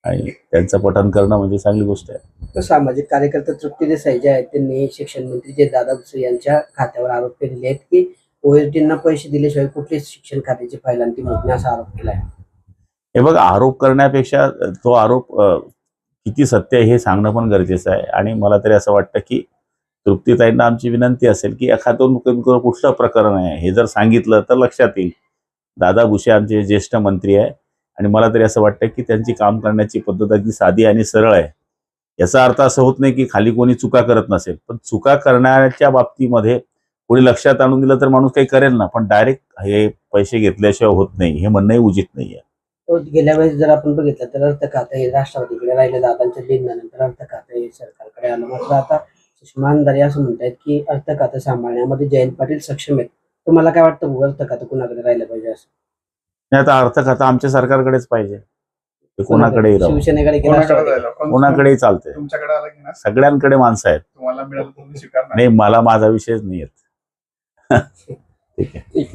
आणि त्यांचं पठण करणं म्हणजे चांगली गोष्ट आहे. तर सामाजिक कार्यकर्ते तृप्ती देसाई जे आहेत त्यांनी शिक्षण मंत्री जे दादा भुसे यांच्या खात्यावर आरोप केलेले आहेत की ओएसडींना पैसे दिल्याशिवाय कुठलीच शिक्षण खात्याची फैलांती होत नाही असा आरोप केला आहे. हे बघा, आरोप करण्यापेक्षा तो आरोप किती सत्य आहे हे सांगणं पण गरजेचं आहे. आणि मला तरी असं वाटतं की तृप्तीताईंना आमची विनंती असेल की एखादं कुठलं प्रकरण आहे हे जर सांगितलं तर लक्षात येईल. दादा भुसे आमचे ज्येष्ठ मंत्री आहे आणि मला तरी असं वाटतं की त्यांची काम करण्याची पद्धत अगदी साधी आणि सरळ आहे. याचा अर्थ असं होत नाही की खाली कोणी चुका करत नसेल, पण चुका करण्याच्या बाबतीमध्ये कोणी लक्षात आणून दिलं तर माणूस काही करेल ना, पण डायरेक्ट हे पैसे घेतल्याशिवाय होत नाही हे म्हणणंही उचित नाहीये. तो गेल्या वेळेस जर आपण बघितलं तर अर्थ खातं हे राष्ट्रवादीकडे राहिले, दादांच्या निर्णयानंतर अर्थ खातं हे सरकारकडे आलं. मात्र आता सुषमा अंधारे असं म्हणतायत की अर्थ खातं सांभाळण्यामध्ये जयंत पाटील सक्षम आहेत. तुम्हाला काय वाटतं अर्थ खातं कुणाकडे राहिलं पाहिजे असं? नाही, आता अर्थ खातं आमच्या सरकारकडेच पाहिजे, ते कोणाकडेही राहू, शिवसेनेकडे की राष्ट्रवादीकडे? कोणाकडेही चालतंय. तुमच्याकडे आलं की ना सगळ्यांकडे माणसं आहेत. तुम्हाला मिळालं तुम्ही स्वीकारणार. नाही, मला माझा विषयच नाही येत. ठीक आहे.